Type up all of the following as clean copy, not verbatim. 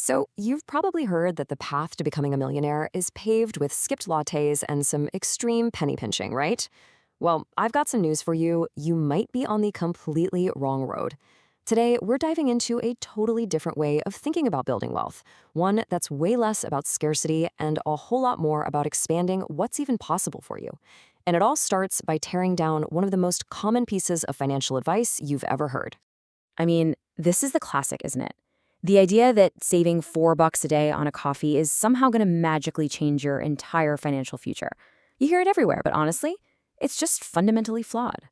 So, you've probably heard that the path to becoming a millionaire is paved with skipped lattes and some extreme penny pinching, right? Well, I've got some news for you. You might be on the completely wrong road. Today, we're diving into a totally different way of thinking about building wealth, one that's way less about scarcity and a whole lot more about expanding what's even possible for you. And it all starts by tearing down one of the most common pieces of financial advice you've ever heard. I mean, this is the classic, isn't it? The idea that saving $4 a day on a coffee is somehow going to magically change your entire financial future. You hear it everywhere, but honestly, it's just fundamentally flawed.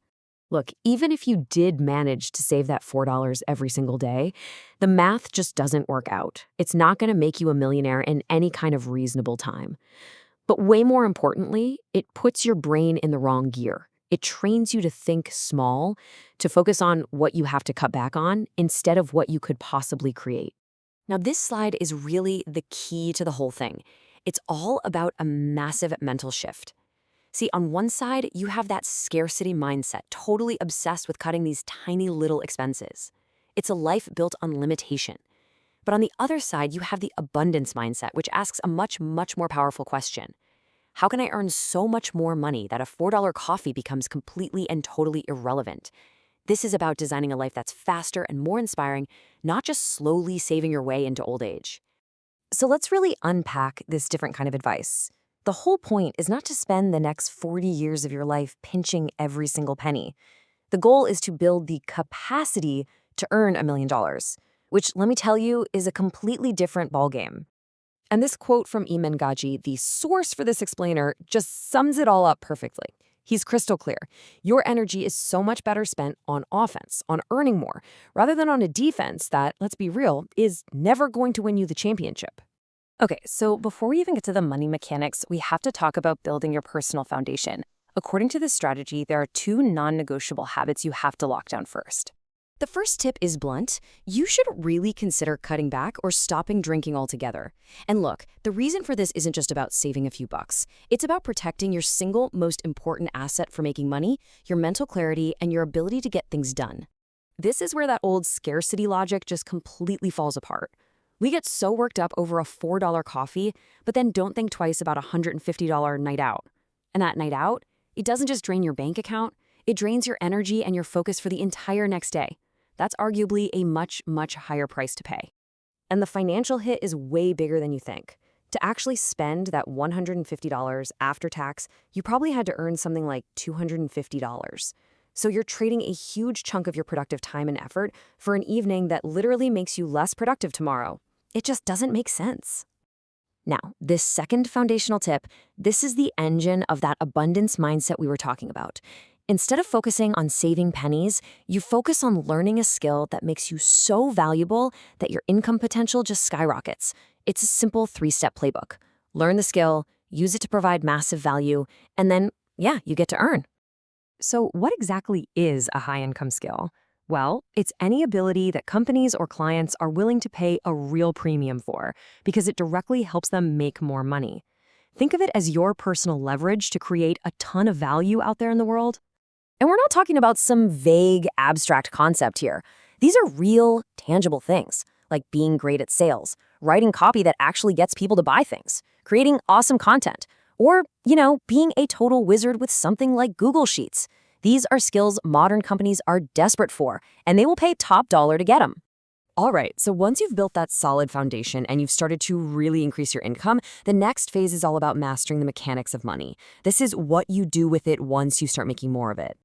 Look, even if you did manage to save that $4 every single day, the math just doesn't work out. It's not going to make you a millionaire in any kind of reasonable time. But way more importantly, it puts your brain in the wrong gear. It trains you to think small, to focus on what you have to cut back on instead of what you could possibly create. Now, this slide is really the key to the whole thing. It's all about a massive mental shift. See, on one side, you have that scarcity mindset, totally obsessed with cutting these tiny little expenses. It's a life built on limitation. But on the other side, you have the abundance mindset, which asks a much, much more powerful question. How can I earn so much more money that a $4 coffee becomes completely and totally irrelevant? This is about designing a life that's faster and more inspiring, not just slowly saving your way into old age. So let's really unpack this different kind of advice. The whole point is not to spend the next 40 years of your life pinching every single penny. The goal is to build the capacity to earn $1 million, which, let me tell you, is a completely different ballgame. And this quote from Eamon Gaji, the source for this explainer, just sums it all up perfectly. He's crystal clear. Your energy is so much better spent on offense, on earning more, rather than on a defense that, let's be real, is never going to win you the championship. Okay, so before we even get to the money mechanics, we have to talk about building your personal foundation. According to this strategy, there are two non-negotiable habits you have to lock down first. The first tip is blunt. You should really consider cutting back or stopping drinking altogether. And look, the reason for this isn't just about saving a few bucks. It's about protecting your single most important asset for making money, your mental clarity, and your ability to get things done. This is where that old scarcity logic just completely falls apart. We get so worked up over a $4 coffee, but then don't think twice about a $150 night out. And that night out, it doesn't just drain your bank account, it drains your energy and your focus for the entire next day. That's arguably a much, much higher price to pay. And the financial hit is way bigger than you think. To actually spend that $150 after tax, you probably had to earn something like $250. So you're trading a huge chunk of your productive time and effort for an evening that literally makes you less productive tomorrow. It just doesn't make sense. Now, this second foundational tip, this is the engine of that abundance mindset we were talking about. Instead of focusing on saving pennies, you focus on learning a skill that makes you so valuable that your income potential just skyrockets. It's a simple 3-step playbook. Learn the skill, use it to provide massive value, and then, you get to earn. So what exactly is a high-income skill? Well, it's any ability that companies or clients are willing to pay a real premium for because it directly helps them make more money. Think of it as your personal leverage to create a ton of value out there in the world. And we're not talking about some vague, abstract concept here. These are real, tangible things, like being great at sales, writing copy that actually gets people to buy things, creating awesome content, or, being a total wizard with something like Google Sheets. These are skills modern companies are desperate for, and they will pay top dollar to get them. All right, so once you've built that solid foundation and you've started to really increase your income, the next phase is all about mastering the mechanics of money. This is what you do with it once you start making more of it.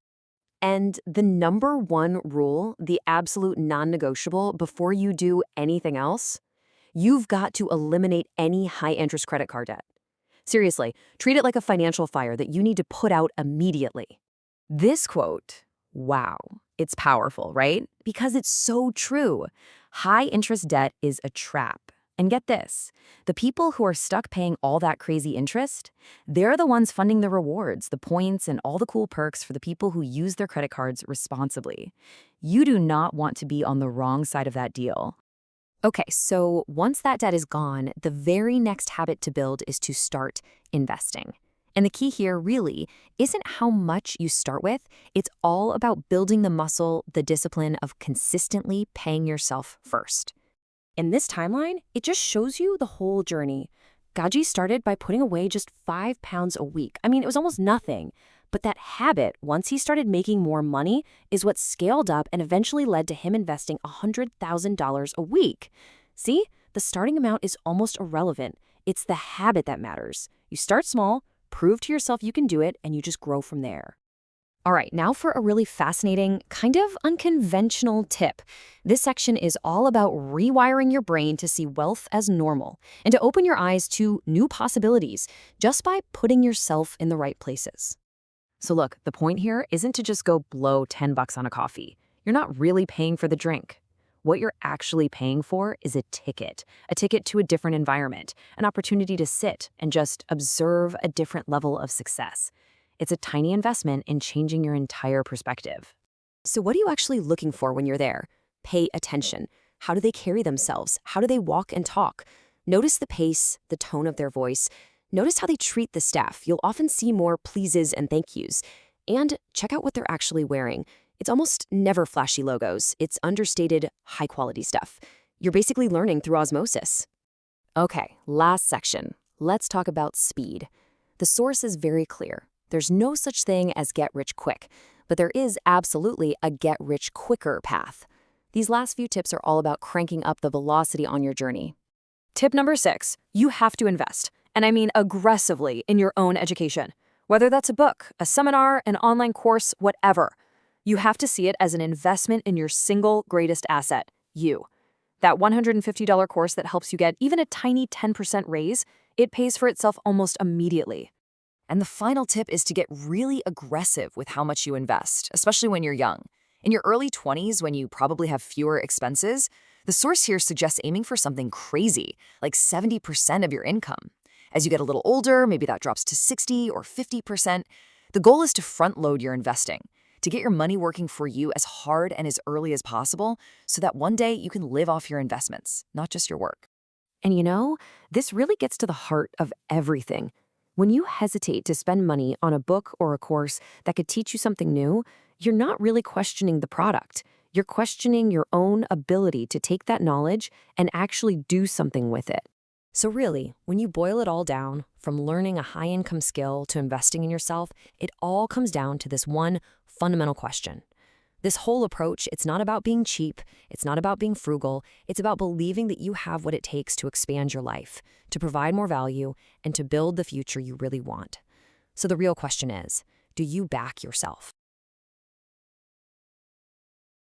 And the number one rule, the absolute non-negotiable before you do anything else, you've got to eliminate any high-interest credit card debt. Seriously, treat it like a financial fire that you need to put out immediately. This quote, wow, it's powerful, right? Because it's so true. High-interest debt is a trap. And get this, the people who are stuck paying all that crazy interest, they're the ones funding the rewards, the points, and all the cool perks for the people who use their credit cards responsibly. You do not want to be on the wrong side of that deal. Okay, so once that debt is gone, the very next habit to build is to start investing. And the key here really isn't how much you start with, it's all about building the muscle, the discipline of consistently paying yourself first. In this timeline, it just shows you the whole journey. Gaji started by putting away just 5 pounds a week. I mean, it was almost nothing. But that habit, once he started making more money, is what scaled up and eventually led to him investing $100,000 a week. See, the starting amount is almost irrelevant. It's the habit that matters. You start small, prove to yourself you can do it, and you just grow from there. All right, now for a really fascinating, kind of unconventional tip. This section is all about rewiring your brain to see wealth as normal and to open your eyes to new possibilities just by putting yourself in the right places. So look, the point here isn't to just go blow $10 on a coffee. You're not really paying for the drink. What you're actually paying for is a ticket to a different environment, an opportunity to sit and just observe a different level of success. It's a tiny investment in changing your entire perspective. So what are you actually looking for when you're there? Pay attention. How do they carry themselves? How do they walk and talk? Notice the pace, the tone of their voice. Notice how they treat the staff. You'll often see more pleases and thank yous. And check out what they're actually wearing. It's almost never flashy logos. It's understated, high-quality stuff. You're basically learning through osmosis. Okay, last section. Let's talk about speed. The source is very clear. There's no such thing as get rich quick, but there is absolutely a get rich quicker path. These last few tips are all about cranking up the velocity on your journey. Tip number 6, you have to invest, and I mean aggressively, in your own education. Whether that's a book, a seminar, an online course, whatever. You have to see it as an investment in your single greatest asset, you. That $150 course that helps you get even a tiny 10% raise, it pays for itself almost immediately. And the final tip is to get really aggressive with how much you invest, especially when you're young. In your early 20s, when you probably have fewer expenses, the source here suggests aiming for something crazy, like 70% of your income. As you get a little older, maybe that drops to 60 or 50%. The goal is to front-load your investing, to get your money working for you as hard and as early as possible so that one day you can live off your investments, not just your work. And you know, this really gets to the heart of everything. When you hesitate to spend money on a book or a course that could teach you something new, you're not really questioning the product. You're questioning your own ability to take that knowledge and actually do something with it. So really, when you boil it all down, from learning a high-income skill to investing in yourself, it all comes down to this one fundamental question. This whole approach, it's not about being cheap, it's not about being frugal, it's about believing that you have what it takes to expand your life, to provide more value, and to build the future you really want. So the real question is, do you back yourself?